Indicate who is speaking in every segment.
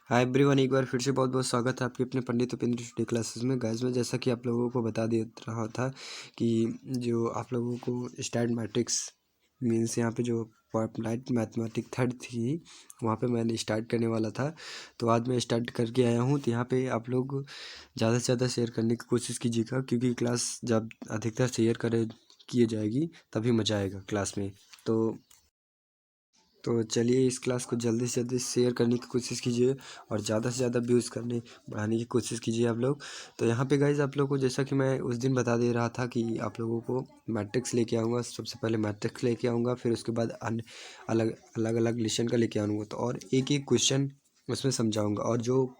Speaker 1: Hi everyone, एक बार फिर से बहुत बहुत स्वागत है आपके अपने पंडित उपेंद्र स्टडी क्लासेस में। गाइस में जैसा कि आप लोगों को बता दे रहा था कि जो आप लोगों को स्टैट मैट्रिक्स मीन्स यहाँ पे जो अप्लाइड मैथमेटिक थर्ड थी वहाँ पे मैंने स्टार्ट करने वाला था। तो आज मैं स्टार्ट करके आया हूँ। तो यहाँ पे आप लोग ज़्यादा से ज़्यादा शेयर करने की कोशिश कीजिएगा, क्योंकि क्लास जब अधिकतर शेयर करे किए जाएगी तभी मज़ा आएगा क्लास में। तो चलिए इस क्लास को जल्दी से जल्दी शेयर करने की कोशिश कीजिए और ज़्यादा से ज़्यादा व्यूज़ करने बढ़ाने की कोशिश कीजिए आप लोग। तो यहाँ पे गाइज आप लोगों को जैसा कि मैं उस दिन बता दे रहा था कि आप लोगों को मैट्रिक्स लेके आऊँगा। सबसे पहले मैट्रिक्स लेके आऊँगा, फिर उसके बाद अन्य अलग अलग अलग लेसन का लेके आऊँगा। तो और एक एक क्वेश्चन उसमें समझाऊँगा, और जो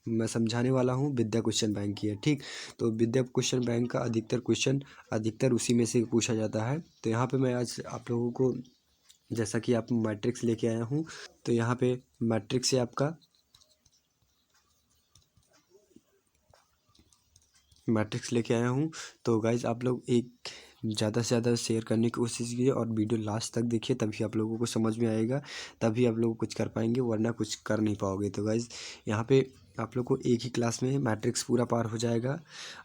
Speaker 1: मैं समझाने वाला हूँ विद्या क्वेश्चन बैंक की है, ठीक। तो विद्या क्वेश्चन बैंक का अधिकतर क्वेश्चन अधिकतर उसी में से पूछा जाता है। तो यहाँ पे मैं आज आप लोगों को जैसा कि आप मैट्रिक्स लेके आया हूँ, तो यहाँ पे मैट्रिक्स से आपका मैट्रिक्स लेके आया हूँ। तो गाइज आप लोग एक ज़्यादा से ज़्यादा शेयर करने की कोशिश कीजिए और वीडियो लास्ट तक देखिए, तभी आप लोगों को समझ में आएगा, तभी आप लोग कुछ कर पाएंगे, वरना कुछ कर नहीं पाओगे। तो गाइज यहाँ पे आप लोग को एक ही क्लास में मैट्रिक्स पूरा पार हो जाएगा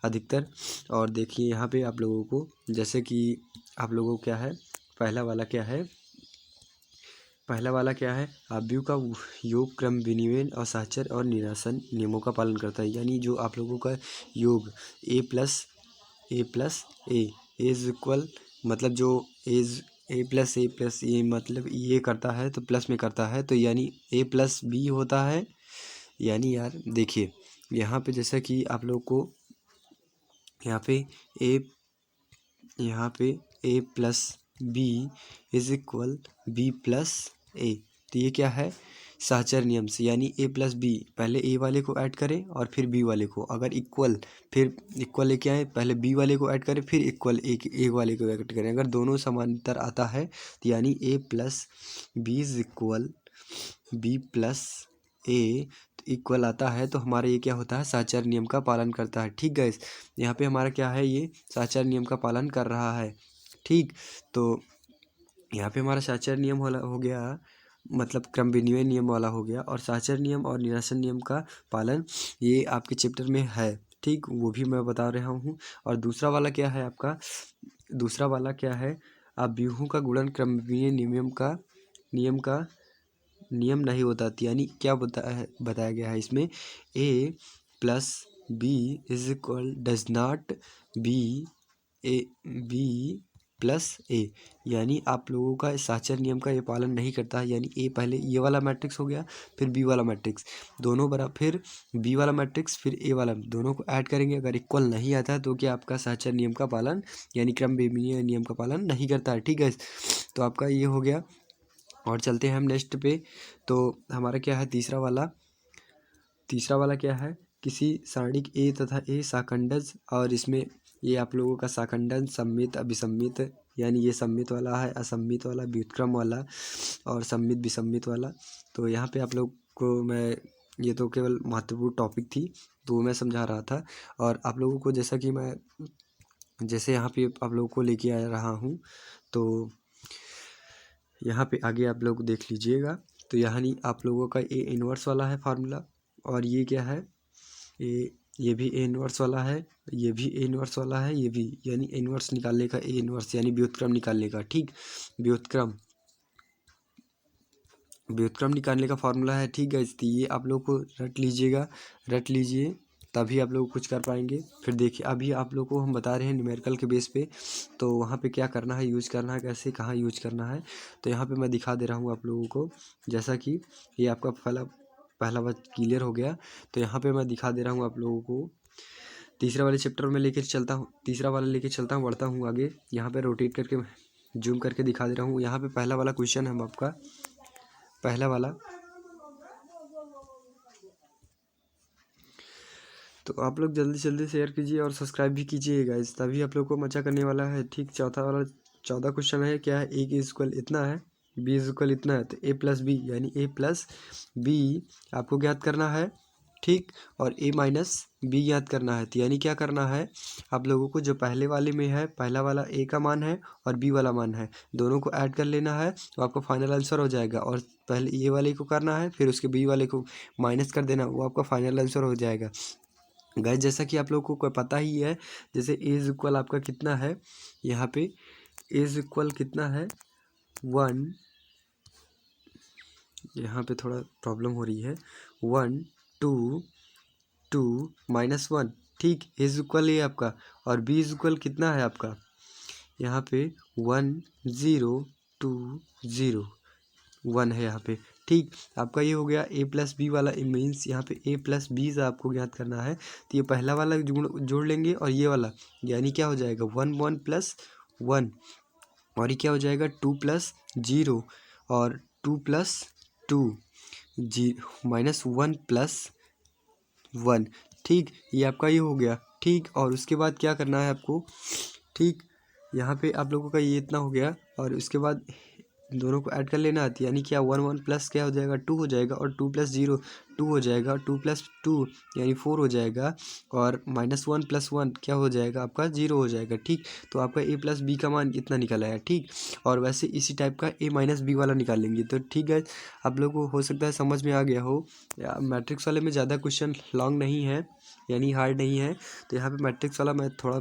Speaker 1: अधिकतर। और देखिए यहाँ पे आप लोगों को जैसे कि आप लोगों को क्या है, पहला वाला क्या है, आव्यूह का योग क्रम विनिमय और सहचर और निरासन नियमों का पालन करता है। यानी जो आप लोगों का योग ए इज इक्वल, मतलब जो ए प्लस ए मतलब ये करता है तो प्लस में करता है, तो यानी ए प्लस बी होता है। यानी यार देखिए यहाँ पे जैसा कि आप लोग को यहाँ पे ए यहाँ पे A plus B is equal B plus A. तो ये क्या है, सहचर नियम से। यानी ए प्लस बी, पहले ए वाले को ऐड करें और फिर बी वाले को, अगर इक्वल, फिर इक्वल लेके आए, पहले बी वाले को ऐड करें फिर इक्वल ए वाले को ऐड करें। अगर दोनों समांतर आता है तो यानी A plus B is equal B plus A equal आता है, तो हमारा ये क्या होता है, सहचर नियम का पालन करता है। ठीक गाइस, यहाँ पे हमारा क्या है, ये सहचर नियम का पालन कर रहा है, ठीक। तो यहाँ पे हमारा सहचर नियम हो गया, मतलब क्रम विनिमय नियम वाला हो गया, और सहचर नियम और निरासन नियम का पालन ये आपके चैप्टर में है, ठीक, वो भी मैं बता रहा हूँ। और दूसरा वाला क्या है आपका, दूसरा वाला क्या है, अव्यूहों का गुणन क्रम विनिमय नियम नहीं होता। यानी क्या बताया गया है इसमें, A plus B is equal does not B plus A. यानी आप लोगों का सहचर नियम का ये पालन नहीं करता है। यानी ए पहले ये वाला मैट्रिक्स हो गया, फिर बी वाला मैट्रिक्स, दोनों बराबर, फिर बी वाला मैट्रिक्स, फिर ए वाला, दोनों को ऐड करेंगे, अगर इक्वल नहीं आता है तो क्या आपका सहचर नियम का पालन यानी क्रम विनिमय नियम का पालन नहीं करता है, ठीक है। तो आपका ये हो गया, और चलते हैं हम नेक्स्ट पे। तो हमारा क्या है, तीसरा वाला क्या है, किसी सारणिक ए तथा ए साखंडज, और इसमें ये आप लोगों का साखंडन सम्मित अभिसम्मित, यानी ये सम्मित वाला है, असम्मित वाला, व्युत्क्रम वाला और सम्मित विसम्मित वाला। तो यहाँ पे आप लोग को मैं, ये तो केवल महत्वपूर्ण टॉपिक थी तो वो मैं समझा रहा था। और आप लोगों को जैसा कि मैं जैसे यहाँ पे आप लोगों को लेके आ रहा हूँ, तो यहाँ पे आगे आप लोग देख लीजिएगा। तो यानी आप लोगों का ए इनवर्स वाला है फार्मूला, और ये क्या है, ये भी ए इनवर्स वाला है, ये भी ए इनवर्स वाला है, ये भी, यानी इनवर्स निकालने का, ए इनवर्स यानी व्युत्क्रम निकालने का, ठीक, व्युत्क्रम निकालने का फार्मूला है, ठीक है। तो ये आप लोग को रट लीजिए, तभी आप लोग कुछ कर पाएंगे। फिर देखिए अभी आप लोग को हम बता रहे हैं न्यूमेरिकल के बेस पे, तो वहाँ पे क्या करना है, यूज करना है, कैसे कहाँ यूज करना है। तो यहाँ पे मैं दिखा दे रहा हूँ आप लोगों को, जैसा कि ये आपका पहला बात क्लियर हो गया। तो यहाँ पे मैं दिखा दे रहा हूँ आप लोगों को, तीसरा वाले चैप्टर में लेकर चलता हूँ, तीसरा वाला लेके चलता हूँ, बढ़ता हूँ आगे। यहाँ पे रोटेट करके जूम करके दिखा दे रहा हूँ। यहाँ पे पहला वाला क्वेश्चन है आपका, पहला वाला, तो आप लोग जल्दी जल्दी शेयर कीजिए और सब्सक्राइब भी कीजिए गाइस, तभी आप लोग को मजा करने वाला है, ठीक। चौथा क्वेश्चन है, क्या है, ए की इक्वल इतना है, बी इज इक्वल इतना है, तो ए प्लस बी यानी ए प्लस बी आपको ज्ञात करना है। ठीक। और ए माइनस बी याद करना है, तो यानी क्या करना है आप लोगों को, जो पहले वाले में है पहला वाला ए का मान है और बी वाला मान है, दोनों को ऐड कर लेना है तो आपका फाइनल आंसर हो जाएगा। और पहले ए वाले को करना है, फिर उसके बी वाले को माइनस कर देना, वो आपका फाइनल आंसर हो जाएगा। गाइस जैसा कि आप लोगों को पता ही है, जैसे ए इज इक्वल आपका कितना है, यहाँ पे ए इज इक्वल कितना है 1, यहाँ पे थोड़ा प्रॉब्लम हो रही है, 1 2 2 -1, ठीक। ए इज इक्वल ये आपका, और बी इज इक्वल कितना है आपका, यहाँ पे 1 0 2 0 1 है यहाँ पे, ठीक। आपका ये हो गया ए प्लस बी वाला, मीन्स यहाँ पे ए प्लस बी से आपको ज्ञात करना है, तो ये पहला वाला जोड़ लेंगे और ये वाला, यानी क्या हो जाएगा 1 1 प्लस 1, और ये क्या हो जाएगा 2 प्लस 0 और 2 प्लस 2 जी -1 प्लस 1, ठीक। ये आपका ये हो गया, ठीक। और उसके बाद क्या करना है आपको, ठीक। यहाँ पे आप लोगों का ये इतना हो गया, और उसके बाद दोनों को ऐड कर लेना आती है, यानी क्या 1 1 प्लस क्या हो जाएगा 2 हो जाएगा, और 2 प्लस 0 2 हो जाएगा, 2 प्लस 2 यानी 4 हो जाएगा, और -1 प्लस 1 क्या हो जाएगा आपका 0 हो जाएगा, ठीक। तो आपका ए प्लस बी का मान इतना निकल आया, ठीक। और वैसे इसी टाइप का ए माइनस बी वाला निकाल लेंगे, तो ठीक है। आप लोगों को हो सकता है समझ में आ गया हो। मैट्रिक्स वाले में ज़्यादा क्वेश्चन लॉन्ग नहीं है, यानी हार्ड नहीं है, तो यहाँ पे मैट्रिक्स वाला मैं थोड़ा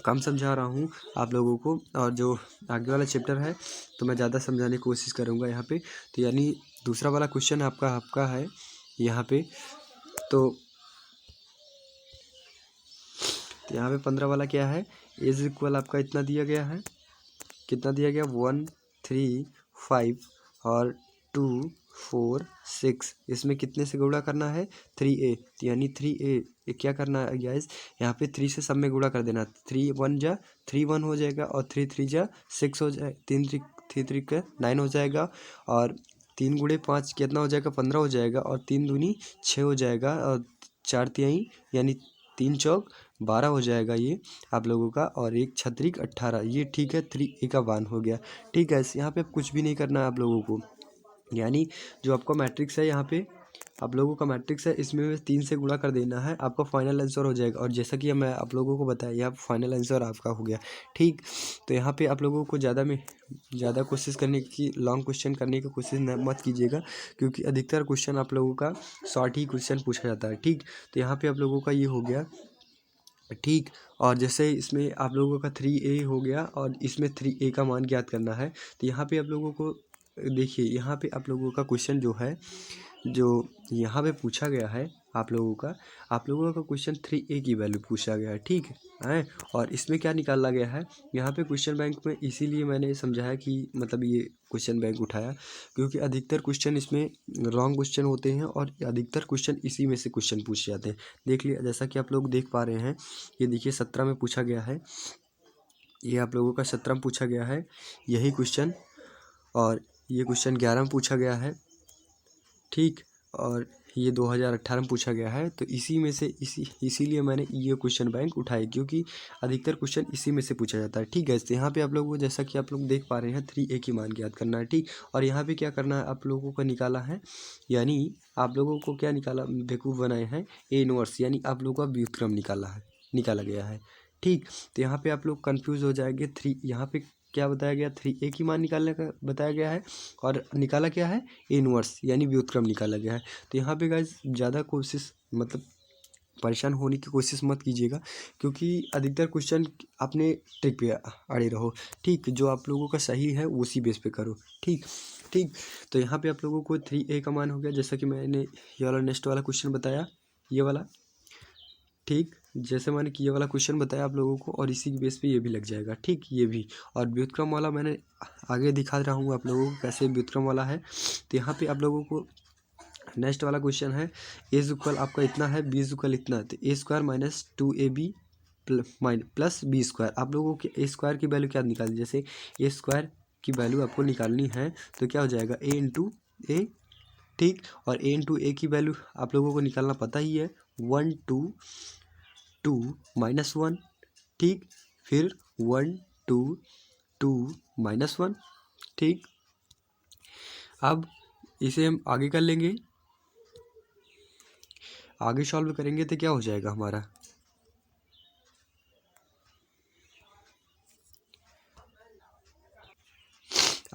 Speaker 1: कम समझा रहा हूँ आप लोगों को, और जो आगे वाला चैप्टर है तो मैं ज़्यादा समझाने की कोशिश करूँगा यहाँ पे। तो यानी दूसरा वाला क्वेश्चन आपका आपका है यहाँ पे, तो यहाँ पे 15 वाला क्या है, इज इक्वल आपका इतना दिया गया है, कितना दिया गया 1 3 5 और 2 4 6, इसमें कितने से गुणा करना है 3a, तो यानी 3a ये क्या करना है गाइस, यहाँ पे 3 से सब में गुणा कर देना, 3 1 जा 3 1 हो जाएगा, और 3 3 जा 6 हो जाए, 3 3 का 9 हो जाएगा, और 3 गुणे 5 कितना हो जाएगा 15 हो जाएगा, और 3 दूनी 6 हो जाएगा, और 4 तिहाई यानी 3 चौक 12 हो जाएगा ये आप लोगों का, और एक छत्रिक 18, ये ठीक है 3a का मान हो गया, ठीक है। यहाँ पे कुछ भी नहीं करना है आप लोगों को, यानी जो आपका मैट्रिक्स है यहाँ पे आप लोगों का मैट्रिक्स है, इसमें 3 से गुणा कर देना है, आपका फाइनल आंसर हो जाएगा। और जैसा कि मैं आप लोगों को बताया, यह फाइनल आंसर आपका हो गया, ठीक। तो यहाँ पे आप लोगों को ज़्यादा कोशिश करने की, लॉन्ग क्वेश्चन करने की कोशिश मत कीजिएगा, क्योंकि अधिकतर क्वेश्चन आप लोगों का शॉर्ट ही क्वेश्चन पूछा जाता है, ठीक। तो यहाँ पर आप लोगों का ये हो गया, ठीक। और जैसे इसमें आप लोगों का 3a हो गया, और इसमें 3a का मान ज्ञात करना है, तो यहाँ पे आप लोगों को देखिए, यहाँ पे आप लोगों का क्वेश्चन जो है, जो यहाँ पे पूछा गया है आप लोगों का क्वेश्चन 3a की वैल्यू पूछा गया है, ठीक है। और इसमें क्या निकाला गया है, यहाँ पे क्वेश्चन बैंक में, इसीलिए मैंने समझाया कि मतलब ये क्वेश्चन बैंक उठाया, क्योंकि अधिकतर क्वेश्चन इसमें रॉन्ग क्वेश्चन होते हैं, और अधिकतर क्वेश्चन इसी में से क्वेश्चन पूछे जाते हैं। देख लिया, जैसा कि आप लोग देख पा रहे हैं, ये देखिए 17 में पूछा गया है, ये आप लोगों का 17 में पूछा गया है यही क्वेश्चन, और ये क्वेश्चन 11 में पूछा गया है, ठीक। और ये 2018 में पूछा गया है, तो इसी में से इसीलिए मैंने ये क्वेश्चन बैंक उठाए, क्योंकि अधिकतर क्वेश्चन इसी में से पूछा जाता है, ठीक है। तो यहाँ पे आप लोगों को, जैसा कि आप लोग देख पा रहे हैं, 3a की मान ज्ञात करना है, ठीक। और यहाँ पे क्या करना है आप लोगों को, निकाला है, यानी आप लोगों को क्या निकाला, बेवकूफ़ बनाए हैं, ए इनवर्स, यानी आप लोगों का व्युत्क्रम निकाला गया है, ठीक। तो यहाँ पे आप लोग कन्फ्यूज़ हो जाएंगे, यहाँ पे क्या बताया गया, 3a की मान निकालने का बताया गया है, और निकाला क्या है ए इनवर्स, यानी व्युत्क्रम निकाला गया है। तो यहाँ पे गाइस ज़्यादा कोशिश, मतलब परेशान होने की कोशिश मत कीजिएगा, क्योंकि अधिकतर क्वेश्चन अपने ट्रिक पे अड़े रहो, ठीक। जो आप लोगों का सही है उसी बेस पे करो, ठीक ठीक। तो यहाँ पे आप लोगों को 3a का मान हो गया, जैसा कि मैंने ये वाला नेक्स्ट वाला क्वेश्चन बताया, ये वाला, ठीक। जैसे मैंने कि ये वाला क्वेश्चन बताया आप लोगों को, और इसी के बेस पे ये भी लग जाएगा, ठीक। ये भी, और व्युत्क्रम वाला मैंने आगे दिखा रहा हूँ आप लोगों को कैसे व्युत्क्रम वाला है। तो यहाँ पे आप लोगों को नेक्स्ट वाला क्वेश्चन है, ए इक्वल आपका इतना है, बी इक्वल इतना, तो ए square minus 2ab plus B square, आप लोगों के ए स्क्वायर की वैल्यू क्या निकालनी, जैसे ए स्क्वायर की वैल्यू आपको निकालनी है, तो क्या हो जाएगा ए इंटू ए, ठीक। और ए इंटू ए की वैल्यू आप लोगों को निकालना पता ही है, 1 2 2 -1, ठीक। फिर 1 2 2 -1, ठीक। अब इसे हम आगे कर लेंगे, आगे सॉल्व करेंगे तो क्या हो जाएगा हमारा,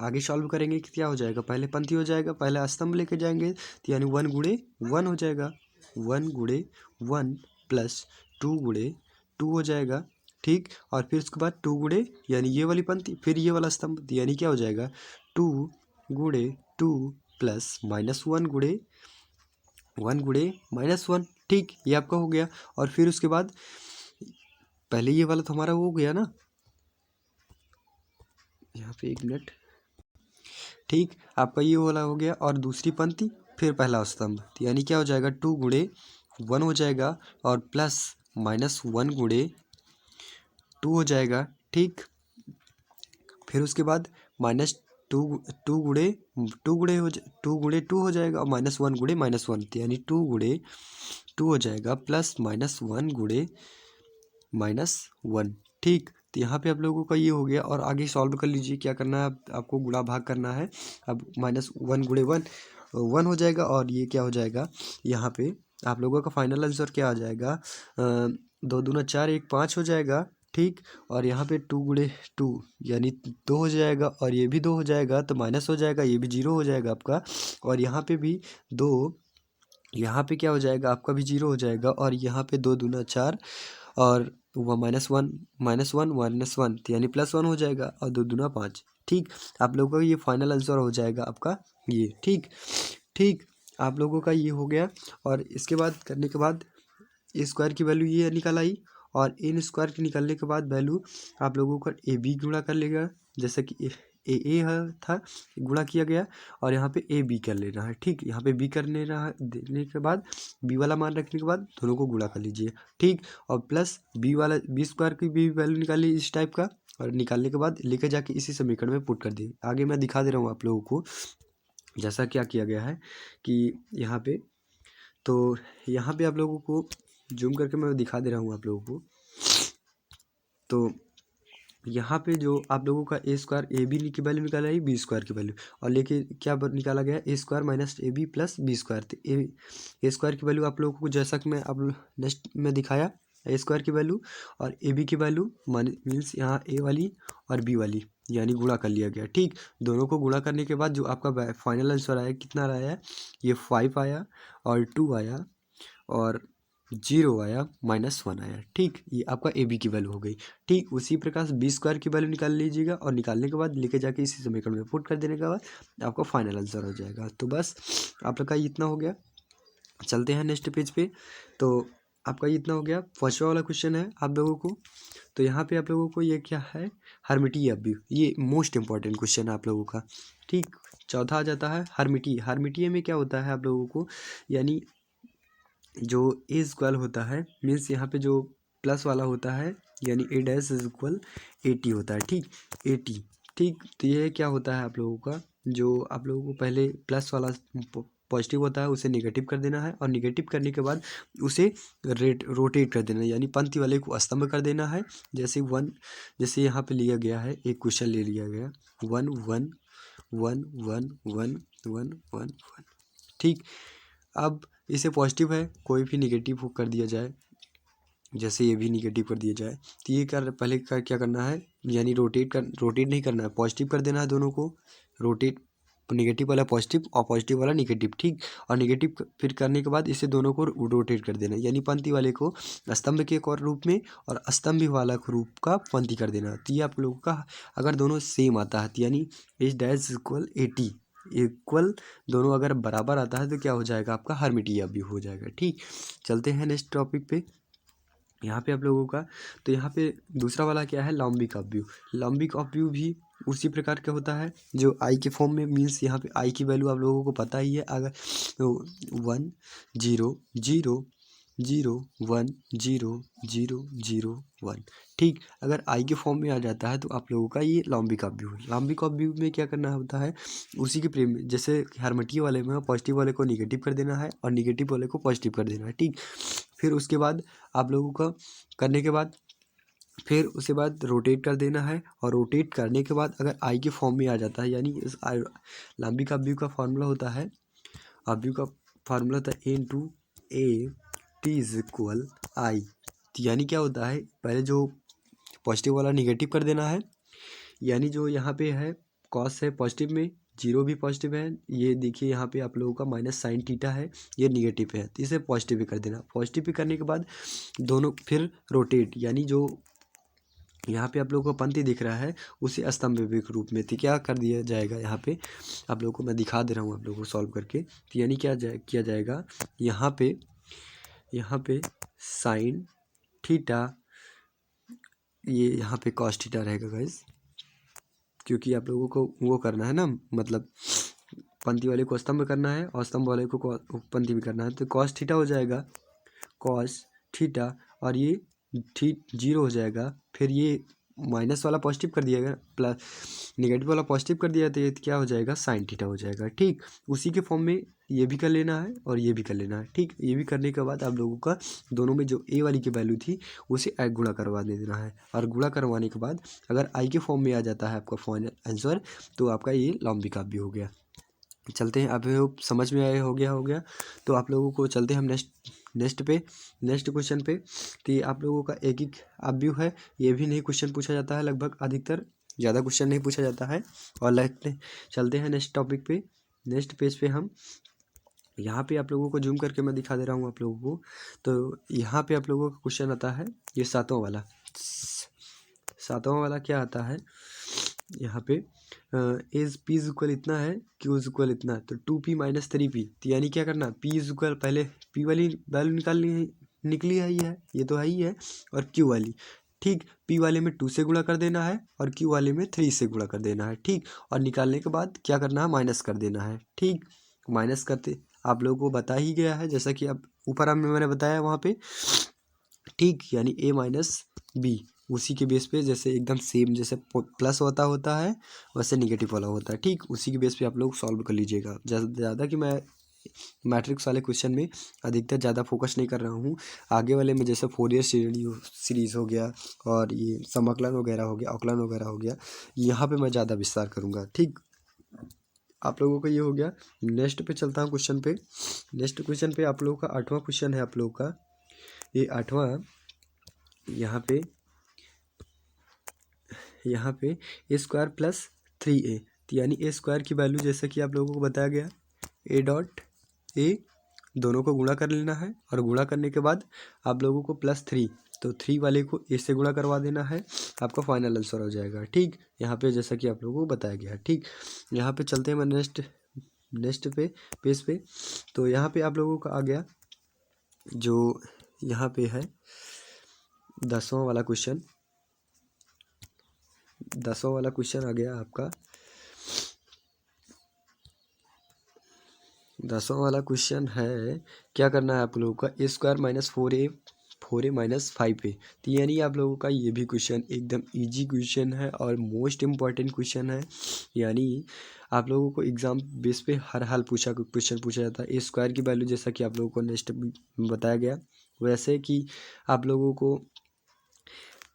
Speaker 1: आगे सॉल्व करेंगे कि क्या हो जाएगा, पहले पंक्ति हो जाएगा, पहले स्तंभ लेके जाएंगे तो यानी 1 × 1 हो जाएगा, 1 × 1 प्लस 2 × 2 हो जाएगा। ठीक, और फिर उसके बाद 2 यानी ये वाली पंक्ति, फिर ये वाला स्तंभ, तो यानी क्या हो जाएगा 2 × 2 प्लस -1 × -1। ठीक, ये आपका हो गया। और फिर उसके बाद पहले ये वाला तो हमारा हो गया ना, यहाँ पे 1 मिनट। ठीक, आपका ये वाला हो गया और दूसरी पंक्ति फिर पहला स्तंभ, तो यानी क्या हो जाएगा 2 × 1 हो जाएगा और प्लस -1 × 2 हो जाएगा। ठीक, फिर उसके बाद -2 हो जाएगा और -1 × -1, तो यानी 2 हो जाएगा प्लस -1 × -1। ठीक, तो यहाँ पे आप लोगों का ये हो गया और आगे सॉल्व कर लीजिए, क्या करना है आपको गुणा भाग करना है। अब -1 × 1 1 हो जाएगा और ये क्या हो जाएगा, यहाँ पे आप लोगों का फाइनल आंसर क्या आ जाएगा, 2 दूना 4 1 5 हो जाएगा। ठीक, और यहाँ पे 2 × 2 यानी 2 हो जाएगा और ये भी 2 हो जाएगा, तो माइनस हो जाएगा, ये भी 0 हो जाएगा आपका, और यहाँ पे भी 2, यहाँ पे क्या हो जाएगा आपका भी 0 हो जाएगा, और यहाँ पे 2 दूना 4 और वह -1 तो यानी +1 हो जाएगा, और 2 दूना 5। ठीक, आप लोगों का ये फाइनल आंसर हो जाएगा आपका ये। ठीक, ठीक, आप लोगों का ये हो गया। और इसके बाद करने के बाद ए स्क्वायर की वैल्यू ये निकल आई, और एन स्क्वायर के निकलने के बाद वैल्यू आप लोगों का ए बी गुणा कर लेगा, जैसे कि ए था गुणा किया गया, और यहाँ पे ए बी कर लेना है। ठीक, यहाँ पे बी कर लेना है, देने के बाद बी वाला मान रखने के बाद दोनों को गुणा कर लीजिए। ठीक, और प्लस बी स्क्वायर की भी वैल्यू निकाली इस टाइप का, और निकालने के बाद लेकर जाके इसी समीकरण में पुट कर दिए। आगे मैं दिखा दे रहा हूँ आप लोगों को जैसा क्या किया गया है कि यहाँ पे, तो यहाँ पे आप लोगों को जूम करके मैं दिखा दे रहा हूँ आप लोगों को। तो यहाँ पे जो आप लोगों का ए स्क्वायर ए बी की वैल्यू निकाला है, बी स्क्वायर की वैल्यू, और लेके क्या निकाला गया a square minus a b plus B square. तो ए स्क्वायर की वैल्यू आप लोगों को जैसा कि मैं अब नेक्स्ट में दिखाया, ए स्क्वायर की वैल्यू और ए बी की वैल्यू मीन्स यहाँ ए वाली और बी वाली यानी गुणा कर लिया गया। ठीक, दोनों को गुणा करने के बाद जो आपका फाइनल आंसर आया कितना आया है, ये 5 आया और 2 आया और 0 आया, -1 आया। ठीक, ये आपका ए बी की वैल्यू हो गई। ठीक, उसी प्रकार से बी स्क्वायर की वैल्यू निकाल लीजिएगा, और निकालने के बाद लेके जाके इसी समीकरण में पुट कर देने के बाद आपका फाइनल आंसर हो जाएगा। तो बस आप लोग का इतना हो गया। चलते हैं नेक्स्ट पेज पे। तो आपका इतना हो गया। फर्स्ट वाला क्वेश्चन है आप लोगों को, तो यहाँ पे आप लोगों को ये क्या है, हर्मिटीय अवयव, ये मोस्ट इंपॉर्टेंट क्वेश्चन है आप लोगों का। ठीक, चौथा आ जाता है हर्मिटीय में क्या होता है आप लोगों को, यानी जो ए स्क्वायर होता है मीन्स यहाँ पे जो प्लस वाला होता है यानी ए डैश इज इक्वल 80 होता है। ठीक, 80। ठीक, तो ये क्या होता है आप लोगों का, जो आप लोगों को पहले प्लस वाला पॉजिटिव होता है उसे नेगेटिव कर देना है, और नेगेटिव करने के बाद उसे रोटेट कर देना है, यानी पंक्ति वाले को स्तंभ कर देना है। जैसे यहाँ पे लिया गया है, एक क्वेश्चन ले लिया गया 1 1 1 1 1 1 1 1। ठीक, अब इसे पॉजिटिव है कोई भी निगेटिव कर दिया जाए, जैसे ये भी निगेटिव कर दिया जाए, तो ये पहले क्या करना है, यानी रोटेट नहीं करना है, पॉजिटिव कर देना है दोनों को, रोटेट, निगेटिव वाला पॉजिटिव और पॉजिटिव वाला निगेटिव। ठीक, और निगेटिव फिर करने के बाद इसे दोनों को रोटेट कर देना, यानी पंक्ति वाले को स्तंभ के एक और रूप में और स्तंभ वाला रूप का पंक्ति कर देना। तो ये आप लोगों का अगर दोनों सेम आता है, यानी एच डैश इक्वल 80 इक्वल, दोनों अगर बराबर आता है तो क्या हो जाएगा आपका हर्मिटीय अवयव हो जाएगा। ठीक, चलते हैं नेक्स्ट टॉपिक पे। यहाँ पे आप लोगों का, तो यहाँ पे दूसरा वाला क्या है, लॉम्बिक अवयव। लॉम्बिक अवयव भी उसी प्रकार का होता है जो आई के फॉर्म में, मीन्स यहाँ पे आई की वैल्यू आप लोगों को पता ही है, अगर 1 0 0 0 1 0 0 0 1। ठीक, अगर आई के फॉर्म में आ जाता है तो आप लोगों का ये लॉम्बिक अवयव है। लॉम्बिक अवयव में क्या करना होता है, उसी के प्रेम जैसे हर्मिटीय वाले में पॉजिटिव वाले को निगेटिव कर देना है और निगेटिव वाले को पॉजिटिव कर देना है। ठीक, फिर उसके बाद आप लोगों का करने के बाद फिर उसके बाद रोटेट कर देना है, और रोटेट करने के बाद अगर आई के फॉर्म में आ जाता है, यानी इस लंबी का अवयव का फार्मूला होता है, अवयव का फार्मूला था a into a p is equal i, तो यानी क्या होता है, पहले जो पॉजिटिव वाला निगेटिव कर देना है, यानी जो यहाँ पे है कॉस है पॉजिटिव में, जीरो भी पॉजिटिव है, ये देखिए यहाँ पे आप लोगों का माइनस साइन थीटा है, ये निगेटिव है, तो इसे पॉजिटिव भी कर देना। पॉजिटिव भी करने के बाद दोनों फिर रोटेट, यानी जो यहाँ पे आप लोगों को पंक्ति दिख रहा है उसे स्तंभ के रूप में, तो क्या कर दिया जाएगा, यहाँ पे आप लोगों को मैं दिखा दे रहा हूँ आप लोगों को सॉल्व करके, तो यानी क्या किया जाएगा, यहाँ पे साइन थीटा, ये यहाँ पे कॉस थीटा रहेगा गाइस, क्योंकि आप लोगों को वो करना है ना, मतलब पंक्ति वाले को स्तंभ करना है और स्तंभ वाले को पंक्ति भी करना है, तो कॉस थीटा हो जाएगा, कॉस थीटा, और ये जीरो हो जाएगा, फिर ये माइनस वाला पॉजिटिव कर दिया गया, प्लस नेगेटिव वाला पॉजिटिव कर दिया, तो ये क्या हो जाएगा, साइन थीटा हो जाएगा। ठीक, उसी के फॉर्म में ये भी कर लेना है और ये भी कर लेना है। ठीक, ये भी करने के बाद आप लोगों का दोनों में जो ए वाली की वैल्यू थी उसे गुणा करवा देना है, और गुणा करवाने के बाद अगर आई के फॉर्म में आ जाता है आपका फाइनल आंसर, तो आपका ये लंबी काव्य हो गया। चलते हैं, अब समझ में आए, हो गया, तो आप लोगों को चलते हैं हम नेक्स्ट क्वेश्चन पे। तो ये आप लोगों का एक ही अव्यू है, ये भी नहीं क्वेश्चन पूछा जाता है, लगभग अधिकतर ज़्यादा क्वेश्चन नहीं पूछा जाता है। और चलते हैं नेक्स्ट टॉपिक पे, नेक्स्ट पेज पे हम यहाँ पे आप लोगों को जूम करके मैं दिखा दे रहा हूँ आप लोगों को। तो यहाँ पे आप लोगों का क्वेश्चन आता है ये सातवां वाला क्या आता है, यहाँ पे एज पी इज इक्वल इतना है, क्यू इज इक्वल इतना है, तो 2p माइनस 3p, तो यानी क्या करना, पी इज इक्वल, पहले पी वाली वैल्यू निकालनी है, निकली है ये तो है ही है, और क्यू वाली, ठीक, पी वाले में 2 से गुणा कर देना है और क्यू वाले में 3 से गुणा कर देना है। ठीक, और निकालने के बाद क्या करना है, माइनस कर देना है। ठीक, माइनस करते आप लोगों को बता ही गया है, जैसा कि अब ऊपर मैंने बताया वहाँ पे। ठीक, यानी a माइनस बी, उसी के बेस पे, जैसे एकदम सेम, जैसे प्लस होता है वैसे निगेटिव वाला होता है। ठीक, उसी के बेस पे आप लोग सॉल्व कर लीजिएगा। ज़्यादा कि मैं मैट्रिक्स वाले क्वेश्चन में अधिकतर ज़्यादा फोकस नहीं कर रहा हूँ, आगे वाले में जैसे फोरियर सीरीज़ हो गया और ये समाकलन वगैरह हो गया, अवकलन वगैरह हो गया, यहाँ पे मैं ज़्यादा विस्तार करूँगा। ठीक, आप लोगों का ये हो गया। नेक्स्ट पे चलता हूँ क्वेश्चन पे। नेक्स्ट क्वेश्चन पे आप लोगों का 8वां क्वेश्चन है, आप लोगों का ये 8वां, यहाँ पे ए स्क्वायर प्लस 3a, तो यानी ए स्क्वायर की वैल्यू जैसा कि आप लोगों को बताया गया, ए डॉट ए, दोनों को गुणा कर लेना है, और गुणा करने के बाद आप लोगों को +3, तो 3 वाले को ए से गुणा करवा देना है, आपका फाइनल आंसर हो जाएगा। ठीक, यहाँ पे जैसा कि आप लोगों को बताया गया। ठीक, यहाँ पे चलते हैं मैं नेक्स्ट पेज पे। तो यहाँ पे आप लोगों का आ गया, जो यहाँ पे है 10वां वाला क्वेश्चन, 10वां वाला क्वेश्चन आ गया आपका। 10वां वाला क्वेश्चन है, क्या करना है आप लोगों का, ए square minus 4a minus 5a, तो यानी आप लोगों का ये भी क्वेश्चन एकदम इजी क्वेश्चन है और मोस्ट इम्पॉर्टेंट क्वेश्चन है। यानी आप लोगों को एग्जाम बेस पे हर हाल क्वेश्चन पूछा जाता है। ए स्क्वायर की वैल्यू जैसा कि आप लोगों को नेक्स्ट बताया गया, वैसे कि आप लोगों को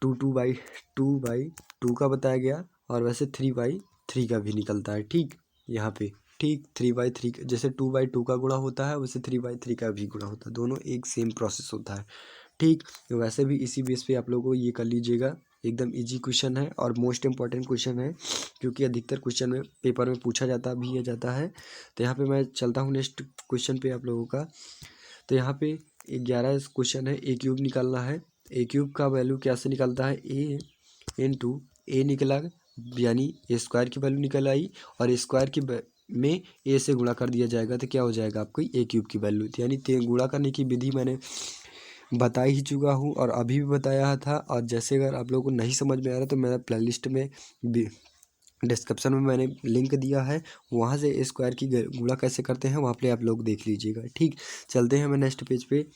Speaker 1: 2/2 का बताया गया, और वैसे 3/3 का भी निकलता है। ठीक, यहाँ पे ठीक 3/3, जैसे 2/2 का गुणा होता है वैसे 3/3 का भी गुणा होता है, दोनों एक सेम प्रोसेस होता है। ठीक, वैसे भी इसी बेस पे आप लोगों को ये कर लीजिएगा, एकदम इजी क्वेश्चन है और मोस्ट इम्पॉर्टेंट क्वेश्चन है, क्योंकि अधिकतर क्वेश्चन में पेपर में पूछा जाता है। तो यहाँ पे मैं चलता हूँ नेक्स्ट क्वेश्चन पे आप लोगों का। तो यहाँ पे 11 क्वेश्चन है, ए क्यूब निकालना है। ए क्यूब का वैल्यू कैसे निकलता है, ए इंटू ए निकला, यानी ए स्क्वायर की वैल्यू निकल आई, और ए स्क्वायर की में ए से गुणा कर दिया जाएगा, तो क्या हो जाएगा आपको ए क्यूब की वैल्यू, यानी गुणा करने की विधि मैंने बता ही चुका हूँ और अभी भी बताया था। और जैसे अगर आप लोगों को नहीं समझ में आ रहा तो मेरा प्लेलिस्ट में डिस्क्रिप्शन में मैंने लिंक दिया है, वहाँ से ए स्क्वायर की गुणा कैसे करते हैं वहाँ पे आप लोग देख लीजिएगा। ठीक, चलते हैं मैं नेक्स्ट पेज पे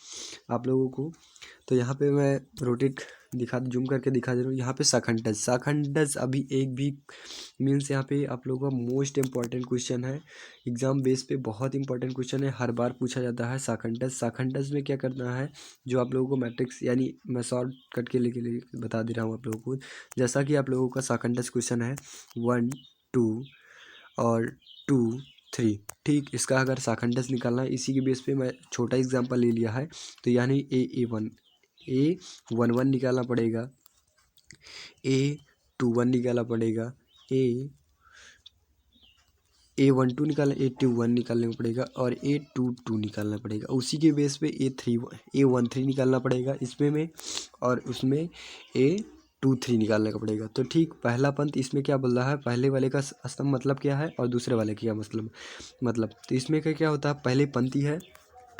Speaker 1: आप लोगों को। तो यहाँ पे मैं रोटेट जूम करके दिखा दे रहा हूँ। यहाँ पे शाखंडज अभी एक भी मीन्स यहाँ पे आप लोगों का मोस्ट इम्पॉर्टेंट क्वेश्चन है, एग्जाम बेस पे बहुत इंपॉर्टेंट क्वेश्चन है, हर बार पूछा जाता है। शाखंडज में क्या करना है, जो आप लोगों को मैट्रिक्स, यानी मैं शॉर्ट कट के लिए बता दे रहा हूँ आप लोगों को। जैसा कि आप लोगों का शाखंडज क्वेश्चन है 1 2 और 2 3। ठीक, इसका अगर शाखंडस निकालना है, इसी के बेस पे मैं छोटा एग्जांपल ले लिया है। तो यानी A11 निकालना पड़ेगा, A21 निकालना पड़ेगा, A12 निकालना, A21 निकालना पड़ेगा और A22 निकालना पड़ेगा। उसी के बेस पे A13 निकालना पड़ेगा इसमें में, और उसमें A23 निकालने का पड़ेगा। तो ठीक, पहला पंथ इसमें क्या बोल रहा है, पहले वाले का स्तंभ मतलब क्या है और दूसरे वाले का क्या मतलब तो इसमें क्या होता है, पहले पंक्ति है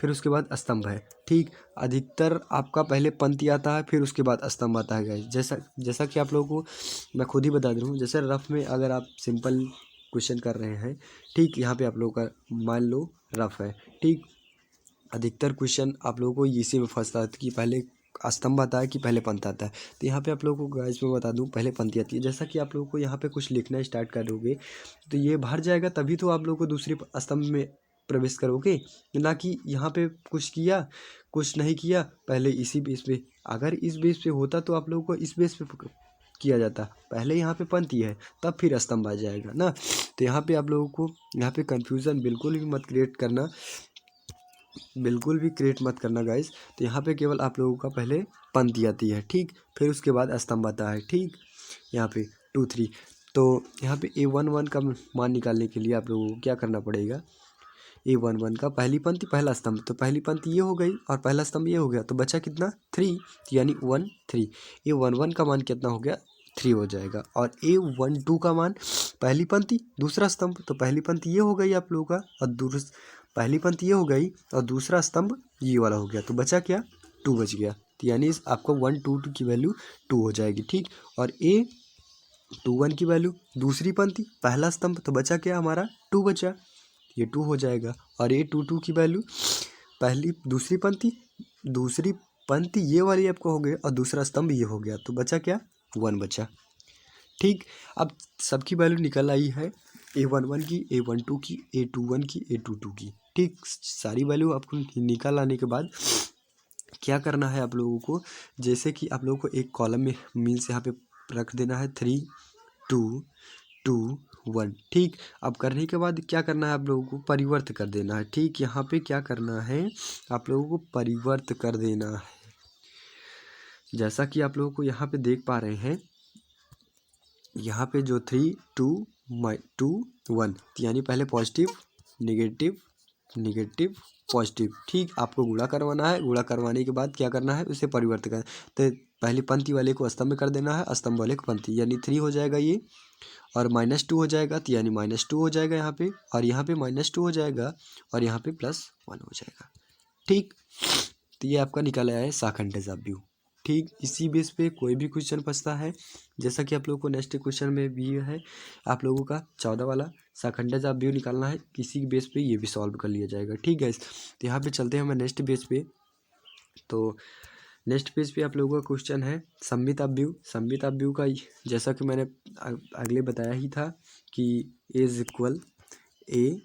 Speaker 1: फिर उसके बाद स्तंभ है। ठीक, अधिकतर आपका पहले पंक्ति आता है फिर उसके बाद स्तंभ आता है गाइस। जैसा कि आप लोगों को मैं खुद ही बता दूँ हूँ, जैसे रफ में अगर आप सिंपल क्वेश्चन कर रहे हैं, ठीक, यहाँ पे आप लोगों का मान लो रफ है। ठीक, अधिकतर क्वेश्चन आप लोगों को इसी में फंसता है कि पहले स्तंभ आता है कि पहले पंक्ति आता है। तो यहाँ पे आप लोगों को गाइस मैं बता दूँ, पहले पंक्ति आती है। जैसा कि आप लोगों को यहाँ पे कुछ लिखना स्टार्ट करोगे तो ये भर जाएगा, तभी तो आप लोगों को दूसरे स्तंभ में प्रवेश करोगे, ना कि यहाँ पे कुछ किया कुछ नहीं किया, पहले इसी बेस पे। अगर इस बेस पे होता तो आप लोगों को इस बेस पे किया जाता, पहले यहाँ पे पंक्ति है तब फिर स्तंभ आ जाएगा ना। तो यहाँ पे आप लोगों को यहाँ पे कंफ्यूजन बिल्कुल भी मत क्रिएट करना, बिल्कुल भी क्रिएट मत करना गाइस। तो यहाँ पे केवल आप लोगों का पहले पंक्ति आती है, ठीक, फिर उसके बाद स्तंभ आता है। ठीक, यहाँ पे 2 3। तो यहाँ पे A11 का मान निकालने के लिए आप लोगों को क्या करना पड़ेगा, A11 का पहली पंक्ति पहला स्तंभ, तो पहली पंक्ति ये हो गई और पहला स्तंभ ये हो गया, तो बचा कितना 3, यानी 1 3। A11 का मान कितना हो गया 3 हो जाएगा। और A12 का मान पहली पंक्ति दूसरा स्तंभ, तो पहली पंक्ति ये हो गई आप लोगों का और पहली पंक्ति ये हो गई और दूसरा स्तंभ ये वाला हो गया, तो बचा क्या 2 बच गया। तो यानी आपको 1 2 2 की वैल्यू 2 हो जाएगी। ठीक, और A21 की वैल्यू दूसरी पंक्ति पहला स्तंभ, तो बचा क्या हमारा 2 बचा, ये 2 हो जाएगा। और A22 की वैल्यू दूसरी पंक्ति ये वाली आपको हो गया और दूसरा स्तंभ ये हो गया, तो बचा क्या 1 बचा। ठीक, अब सबकी वैल्यू निकल आई है, A11 की, A12 की, A21 की, A22 की। ठीक, सारी वैल्यू आपको निकल आने के बाद क्या करना है आप लोगों को, जैसे कि आप लोगों को एक कॉलम में मीन्स यहाँ पे रख देना है 3 2 2 1। ठीक, अब करने के बाद क्या करना है आप लोगों को, परिवर्त कर देना है। ठीक, यहाँ पे क्या करना है आप लोगों को, परिवर्त कर देना है। जैसा कि आप लोगों को यहाँ पे देख पा रहे हैं, यहाँ पे जो 3 2 2 1, यानी पहले पॉजिटिव नेगेटिव नेगेटिव पॉजिटिव। ठीक, आपको गुणा करवाना है, गुणा करवाने के बाद क्या करना है, उसे परिवर्तन करना। तो पहली पंक्ति वाले को स्तंभ में कर देना है, स्तंभ वाले को पंक्ति, यानी 3 हो जाएगा ये, और -2 हो जाएगा, तो यानी -2 हो जाएगा यहाँ पे, और यहाँ पे -2 हो जाएगा और यहाँ पे +1 हो जाएगा। ठीक, तो ये आपका निकल आया है शाखंडस व्यू। ठीक, इसी बेस पे कोई भी क्वेश्चन फंसता है, जैसा कि आप लोगों को नेक्स्ट क्वेश्चन में भी है, आप लोगों का 14 वाला शाखंडस व्यू निकालना है, किसी बेस पे ये भी सॉल्व कर लिया जाएगा। ठीक है, तो यहाँ पे चलते हैं हम नेक्स्ट बेस पे। तो नेक्स्ट पेज पे आप लोगों का क्वेश्चन है सममित अपव्यू का, जैसा कि मैंने अगले बताया ही था कि A=A',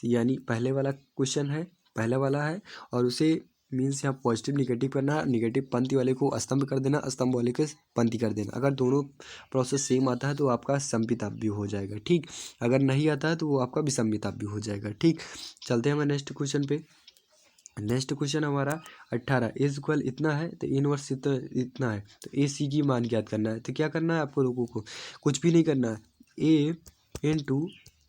Speaker 1: यानी पहले वाला क्वेश्चन है, पहला वाला है, और उसे मीन्स यहाँ पॉजिटिव निगेटिव करना है, निगेटिव पंक्ति वाले को स्तंभ कर देना, स्तंभ वाले को पंक्ति कर देना। अगर दोनों प्रोसेस सेम आता है तो आपका सममित अपव्यू हो जाएगा। ठीक, अगर नहीं आता है तो वो आपका विसम्मित अपव्यू हो जाएगा। ठीक, चलते हैं हमें नेक्स्ट क्वेश्चन पे। नेक्स्ट क्वेश्चन हमारा 18 इक्वल इतना है, तो इनवर्स इतना है, तो AC की मान ज्ञात करना है। तो क्या करना है आपको लोगों को, कुछ भी नहीं करना है, A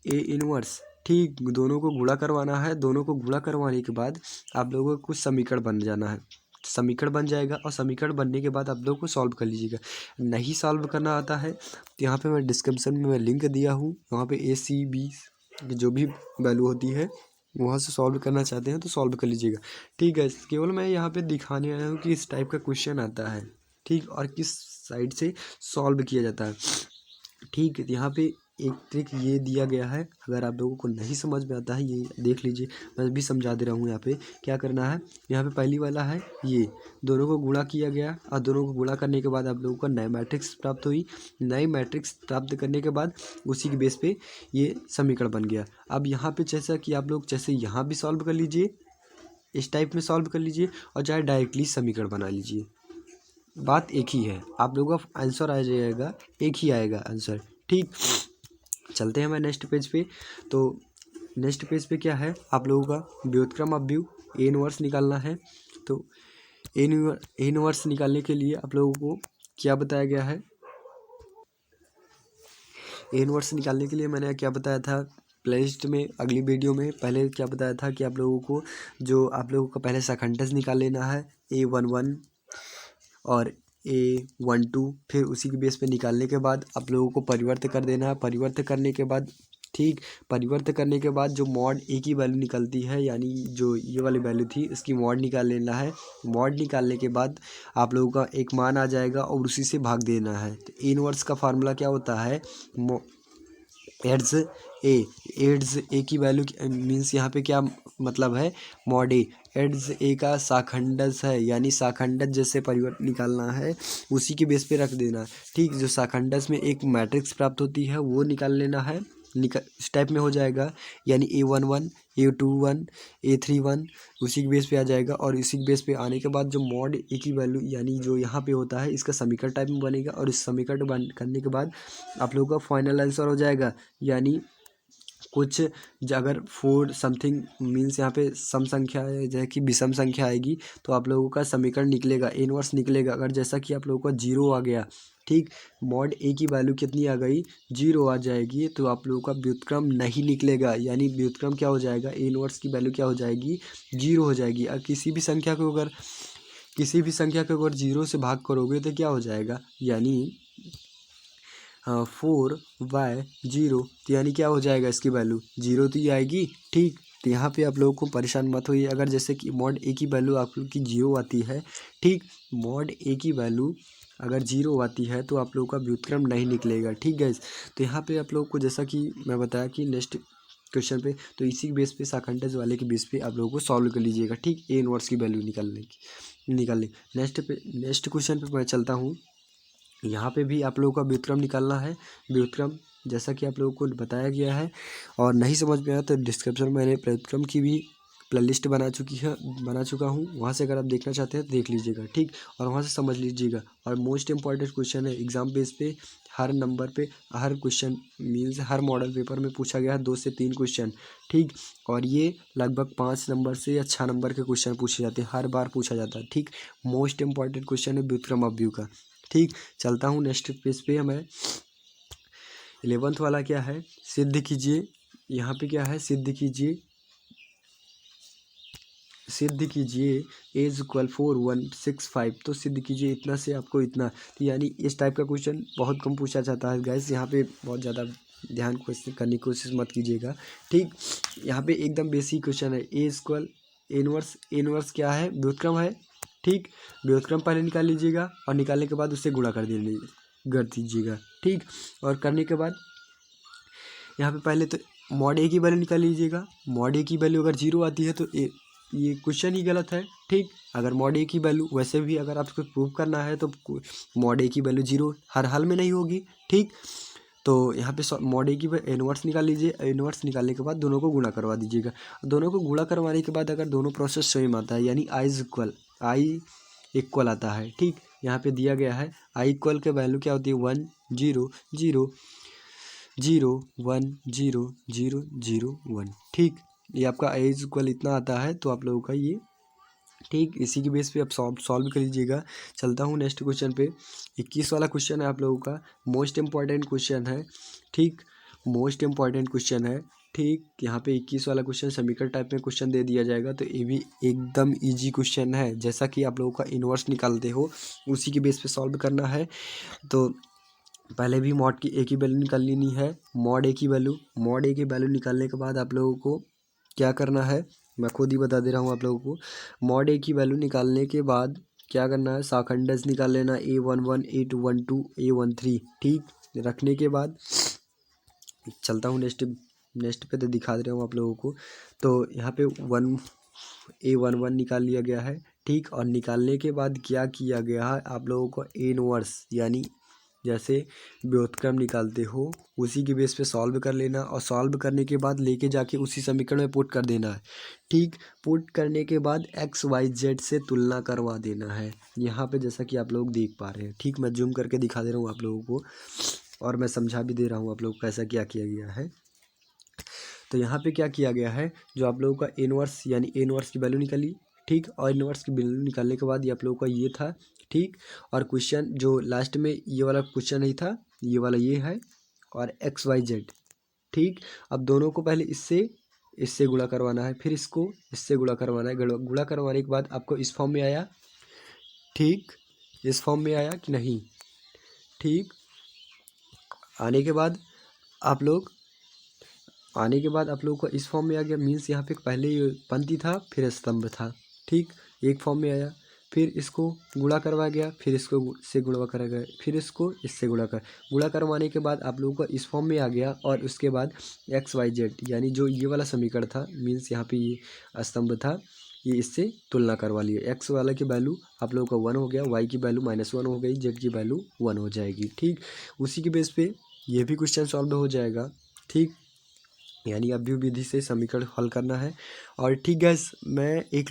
Speaker 1: इनवर्स। ठीक, दोनों को गुणा करवाना है, दोनों को गुणा करवाने के बाद आप लोगों को कुछ समीकरण बन जाना है, समीकरण बन जाएगा, और समीकरण बनने के बाद आप लोगों को सॉल्व कर लीजिएगा। नहीं सॉल्व करना आता है तो यहाँ पे मैं डिस्क्रिप्शन में मैं लिंक दिया हूँ, वहाँ पे AC की जो भी वैल्यू होती है वहाँ से सॉल्व करना चाहते हैं तो सॉल्व कर लीजिएगा। ठीक है, केवल मैं यहाँ पे दिखाने आया हूँ कि इस टाइप का क्वेश्चन आता है, ठीक, और किस साइड से सॉल्व किया जाता है। ठीक है, यहाँ पे एक ट्रिक ये दिया गया है, अगर आप लोगों को नहीं समझ में आता है ये देख लीजिए, मैं भी समझा दे रहा हूँ। यहाँ पे क्या करना है, यहाँ पे पहली वाला है, ये दोनों को गुणा किया गया और दोनों को गुणा करने के बाद आप लोगों को नई मैट्रिक्स प्राप्त हुई। नई मैट्रिक्स प्राप्त करने के बाद उसी के बेस पे ये समीकरण बन गया। अब यहाँ पे जैसा कि आप लोग जैसे यहाँ भी सॉल्व कर लीजिए, इस टाइप में सॉल्व कर लीजिए, और चाहे डायरेक्टली समीकरण बना लीजिए, बात एक ही है, आप लोगों का आंसर आ जाएगा, एक ही आएगा आंसर। ठीक, चलते हैं मैं नेक्स्ट पेज पे। तो नेक्स्ट पेज पे क्या है आप लोगों का व्युत्क्रम अपव्यू ए इनवर्स निकालना है। तो ए इनवर्स निकालने के लिए आप लोगों को क्या बताया गया है, ए इनवर्स निकालने के लिए मैंने क्या बताया था प्लेलिस्ट में, अगली वीडियो में पहले क्या बताया था कि आप लोगों को जो आप लोगों को पहले सेकंडस निकाल लेना है A11 और A12, फिर उसी के बेस पे निकालने के बाद आप लोगों को परिवर्त कर देना है। परिवर्त करने के बाद ठीक, परिवर्त करने के बाद जो मॉड ए की वैल्यू निकलती है, यानी जो ये वाली वैल्यू थी इसकी मॉड निकाल लेना है। मॉड निकालने के बाद आप लोगों का एक मान आ जाएगा और उसी से भाग देना है। तो इनवर्स का फार्मूला क्या होता है, एड्स ए की वैल्यू मीन्स यहाँ पे क्या मतलब है, मॉड ए एड्स ए का शाखंडस है, यानी शाखंडस जैसे परिवर्तन निकालना है उसी के बेस पे रख देना है। ठीक, जो शाखंडस में एक मैट्रिक्स प्राप्त होती है वो निकाल लेना है, इस टाइप में हो जाएगा, यानी A11 A21 A31 उसी के बेस पे आ जाएगा। और इसी के बेस पे आने के बाद जो मॉड ए की वैल्यू यानी जो यहाँ पे होता है इसका समीकरण टाइप में बनेगा, और इस समीकरण करने के बाद आप लोगों का फाइनल आंसर हो जाएगा। यानी कुछ अगर 4 समथिंग मीन्स यहाँ पे सम संख्या है, जैसे कि विषम संख्या आएगी तो आप लोगों का समीकरण निकलेगा, इनवर्स निकलेगा। अगर जैसा कि आप लोगों का 0 आ गया, ठीक, मॉड ए की वैल्यू कितनी आ गई, 0 आ जाएगी, तो आप लोगों का व्युत्क्रम नहीं निकलेगा। यानी व्युत्क्रम क्या हो जाएगा, इनवर्स की वैल्यू क्या हो जाएगी, 0 हो जाएगी। और किसी भी संख्या को अगर 0 से भाग करोगे तो क्या हो जाएगा, यानी 4/0, तो यानी क्या हो जाएगा, इसकी वैल्यू 0 तो ही आएगी। ठीक, तो यहाँ पे आप लोगों को परेशान मत होइए। अगर जैसे कि मॉड ए की वैल्यू आप लोग की 0 आती है, ठीक, मॉड ए की वैल्यू अगर 0 आती है तो आप लोगों का व्युत्क्रम नहीं निकलेगा। ठीक है, तो यहाँ पे आप लोगों को जैसा कि मैं बताया कि नेक्स्ट क्वेश्चन पे, तो इसी बेस पे शाखंडस वाले के बेस पे आप लोगों को सॉल्व कर लीजिएगा। ठीक, ए इनवर्स की वैल्यू निकालने नेक्स्ट क्वेश्चन पे मैं चलता हूँ। यहाँ पे भी आप लोगों का व्युत्क्रम निकालना है। व्युत्क्रम जैसा कि आप लोगों को बताया गया है, और नहीं समझ में आया तो डिस्क्रिप्शन में मैंने व्युत्क्रम की भी प्लेलिस्ट बना चुका हूँ, वहाँ से अगर आप देखना चाहते हैं तो देख लीजिएगा। ठीक, और वहाँ से समझ लीजिएगा। और मोस्ट इंपॉर्टेंट क्वेश्चन है एग्जाम बेस पे, हर नंबर पे हर क्वेश्चन मीन्स हर मॉडल पेपर में पूछा गया है 2 से 3 क्वेश्चन। ठीक, और ये लगभग 5 नंबर से या 6 नंबर के क्वेश्चन पूछे जाते हैं, हर बार पूछा जाता है। ठीक, मोस्ट इंपॉर्टेंट क्वेश्चन है व्युत्क्रम अपव्यू का। ठीक, चलता हूँ नेक्स्ट पेज पे। हमें 11th वाला क्या है, सिद्ध कीजिए। यहाँ पे क्या है, सिद्ध कीजिए A=4165, तो सिद्ध कीजिए इतना से आपको इतना। तो यानी इस टाइप का क्वेश्चन बहुत कम पूछा जाता है गैस, यहाँ पे बहुत ज़्यादा ध्यान क्वेश्चन करने की कोशिश मत कीजिएगा। ठीक, यहाँ पे एकदम बेसिक क्वेश्चन है, इनवर्स क्या है, व्युत्क्रम है। ठीक, व्युत्क्रम पहले निकाल लीजिएगा और निकालने के बाद उससे गुणा कर दीजिएगा। ठीक, और करने के बाद यहाँ पे पहले तो मॉड ए की वैल्यू निकाल लीजिएगा। मॉड ए की वैल्यू अगर 0 आती है तो ये क्वेश्चन ही गलत है। ठीक, अगर मॉड ए की वैल्यू, वैसे भी अगर आपको प्रूव करना है तो मॉड ए की वैल्यू 0 हर हाल में नहीं होगी। ठीक, तो यहाँ पे मॉड ए की इनवर्स निकाल लीजिए। इनवर्स निकालने के बाद दोनों को गुणा करवा दीजिएगा। दोनों को गुणा करवाने के बाद अगर दोनों प्रोसेस सेम आता है, यानी आई इक्वल आता है। ठीक, यहाँ पे दिया गया है आई इक्वल के वैल्यू क्या होती है, 1 0 0 0 1 0 0 0 1। ठीक, ये आपका आई इक्वल इतना आता है, तो आप लोगों का ये, ठीक, इसी की बेस पे आप सॉल्व कर लीजिएगा। चलता हूँ नेक्स्ट क्वेश्चन पे। 21 वाला क्वेश्चन है आप लोगों का, मोस्ट इम्पॉर्टेंट क्वेश्चन है। ठीक, मोस्ट इम्पॉर्टेंट क्वेश्चन है। ठीक, यहाँ पे 21 वाला क्वेश्चन समीकरण टाइप में क्वेश्चन दे दिया जाएगा, तो ये भी एकदम इजी क्वेश्चन है। जैसा कि आप लोगों का इनवर्स निकालते हो उसी के बेस पे सॉल्व करना है। तो पहले भी मॉड की ए की वैल्यू निकाल लेनी है। मॉड ए की वैल्यू निकालने के बाद आप लोगों को क्या करना है, मैं खुद ही बता दे रहा हूँ आप लोगों को। मॉड ए की वैल्यू निकालने के बाद क्या करना है, शाखंडस निकाल लेना, A11 A12 A13। ठीक, रखने के बाद चलता हूँ नेक्स्ट पे, तो दिखा दे रहा हूँ आप लोगों को। तो यहाँ पे A11 निकाल लिया गया है। ठीक, और निकालने के बाद क्या किया गया है, आप लोगों को इनवर्स यानी जैसे व्युत्क्रम निकालते हो उसी के बेस पे सॉल्व कर लेना, और सॉल्व करने के बाद लेके जाके उसी समीकरण में पुट कर देना है। ठीक, पुट करने के बाद XYZ से तुलना करवा देना है, यहाँ पे जैसा कि आप लोग देख पा रहे हैं। ठीक, मैं जूम करके दिखा दे रहा हूँ आप लोगों को, और मैं समझा भी दे रहा हूँ आप लोग को कैसा क्या किया गया है। तो यहाँ पे क्या किया गया है, जो आप लोगों का इनवर्स यानी इनवर्स की वैल्यू निकाली, ठीक। और इनवर्स की वैल्यू निकालने के बाद ये आप लोगों का ये था, ठीक। और क्वेश्चन जो लास्ट में ये वाला क्वेश्चन नहीं था, ये वाला ये है, और एक्स वाई जेड, ठीक। अब दोनों को पहले इससे गुणा करवाना है, फिर इसको इससे गुणा करवाना है। गुणा करवाने के बाद आपको इस फॉर्म में आया, ठीक। इस फॉर्म में आया कि नहीं, ठीक। आने के बाद आप लोग को इस फॉर्म में आ गया, मीन्स यहाँ पे पहले ये पंक्ति था फिर स्तंभ था, ठीक। एक फॉर्म में आया, फिर इसको गुणा करवा गया, फिर इसको से गुणा करा गया, फिर इसको इससे गुणा करवाने के बाद आप लोगों को इस फॉर्म में आ गया। और उसके बाद एक्स वाई जेड यानी जो ये वाला समीकरण था, मीन्स यहाँ पे ये स्तंभ था, ये इससे तुलना करवा लिया। एक्स वाला की वैल्यू आप लोगों का 1 हो गया, वाई की वैल्यू -1 हो गई, जेड की वैल्यू 1 हो जाएगी, ठीक। उसी के बेस पे ये भी क्वेश्चन सॉल्व हो जाएगा, ठीक। यानी अब भी विधि से समीकरण हल करना है। और ठीक गैस, मैं एक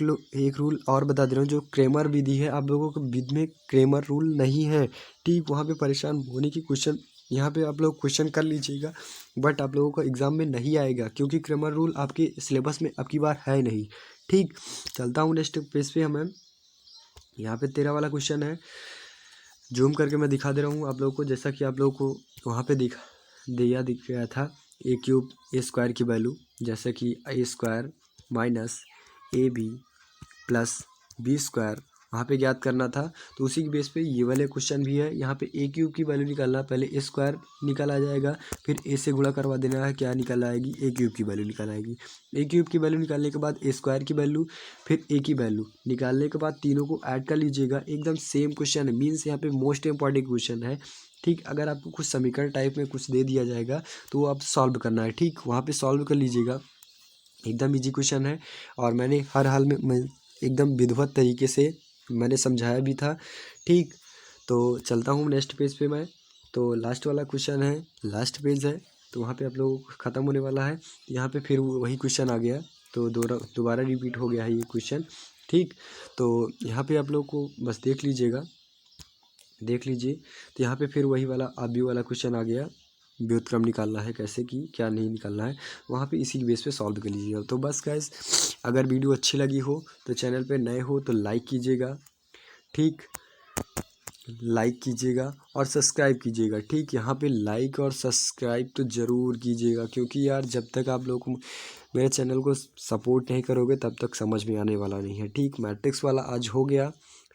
Speaker 1: रूल और बता दे रहा हूँ, जो क्रेमर विधि है, आप लोगों को विधि में क्रेमर रूल नहीं है, ठीक। वहाँ पे परेशान होने की क्वेश्चन, यहाँ पे आप लोग क्वेश्चन कर लीजिएगा, बट आप लोगों को एग्जाम में नहीं आएगा, क्योंकि क्रेमर रूल आपके सिलेबस में अब की बार है नहीं, ठीक। चलता हूँ नेक्स्ट पेज पे। हमें यहाँ पे 13 वाला क्वेश्चन है, जूम करके मैं दिखा दे रहा हूँ आप लोगों को, जैसा कि आप लोगों को वहाँ पे दिख गया था ए क्यूब ए स्क्वायर की वैल्यू, जैसे कि a square minus a b plus B square वहाँ पे ज्ञात करना था। तो उसी के बेस पे ये वाले क्वेश्चन भी है। यहाँ पे ए क्यूब की वैल्यू निकालना, पहले ए स्क्वायर निकल आ जाएगा, फिर ए से गुणा करवा देना है, क्या निकल आएगी, ए क्यूब की वैल्यू निकल आएगी। ए क्यूब की वैल्यू निकालने के बाद ए स्क्वायर की वैल्यू, फिर ए की वैल्यू निकालने के बाद तीनों को ऐड कर लीजिएगा। एकदम सेम क्वेश्चन है, मीन्स यहाँ पे मोस्ट इंपॉर्टेंट क्वेश्चन है, ठीक। अगर आपको कुछ समीकरण टाइप में कुछ दे दिया जाएगा तो वो आप सॉल्व करना है, ठीक। वहाँ पे सॉल्व कर लीजिएगा, एकदम इजी क्वेश्चन है। और मैंने हर हाल में मैं एकदम विधिवत तरीके से मैंने समझाया भी था, ठीक। तो चलता हूँ नेक्स्ट पेज पे मैं। तो लास्ट वाला क्वेश्चन है, लास्ट पेज है, तो वहाँ पे आप लोगों को ख़त्म होने वाला है। यहाँ पे फिर वही क्वेश्चन आ गया, तो दोबारा रिपीट हो गया है ये क्वेश्चन, ठीक। तो यहाँ पे आप लोग को बस देख लीजिए। तो यहाँ पे फिर वही वाला अभी वाला क्वेश्चन आ गया, व्युत्क्रम निकालना है, कैसे कि क्या नहीं निकालना है, वहाँ पे इसी बेस पे सॉल्व कर लीजिएगा। तो बस गाइस, अगर वीडियो अच्छी लगी हो तो चैनल पे नए हो तो लाइक कीजिएगा, ठीक। लाइक कीजिएगा और सब्सक्राइब कीजिएगा, ठीक। यहाँ पे लाइक और सब्सक्राइब तो ज़रूर कीजिएगा, क्योंकि यार जब तक आप लोग मेरे चैनल को सपोर्ट नहीं करोगे तब तक समझ में आने वाला नहीं है, ठीक। मैट्रिक्स वाला आज हो गया,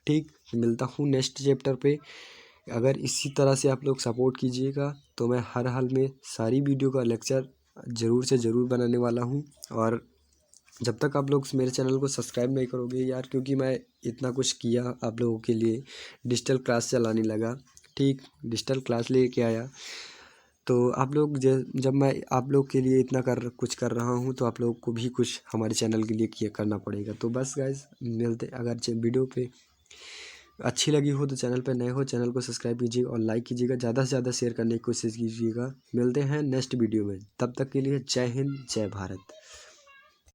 Speaker 1: ठीक। मिलता हूँ नेक्स्ट चैप्टर पे। अगर इसी तरह से आप लोग सपोर्ट कीजिएगा तो मैं हर हाल में सारी वीडियो का लेक्चर ज़रूर से ज़रूर बनाने वाला हूँ। और जब तक आप लोग मेरे चैनल को सब्सक्राइब नहीं करोगे यार, क्योंकि मैं इतना कुछ किया आप लोगों के लिए, डिजिटल क्लास चलाने लगा, ठीक। डिजिटल क्लास लेके आया, तो आप लोग जब मैं आप लोग के लिए इतना कुछ कर रहा हूँ, तो आप लोग को भी कुछ हमारे चैनल के लिए करना पड़ेगा। तो बस गाइस, मिलते, अगर वीडियो पे अच्छी लगी हो तो चैनल पर नए हो चैनल को सब्सक्राइब कीजिएगा और लाइक कीजिएगा, ज़्यादा से ज़्यादा शेयर करने की कोशिश कीजिएगा। मिलते हैं नेक्स्ट वीडियो में, तब तक के लिए जय हिंद जय भारत।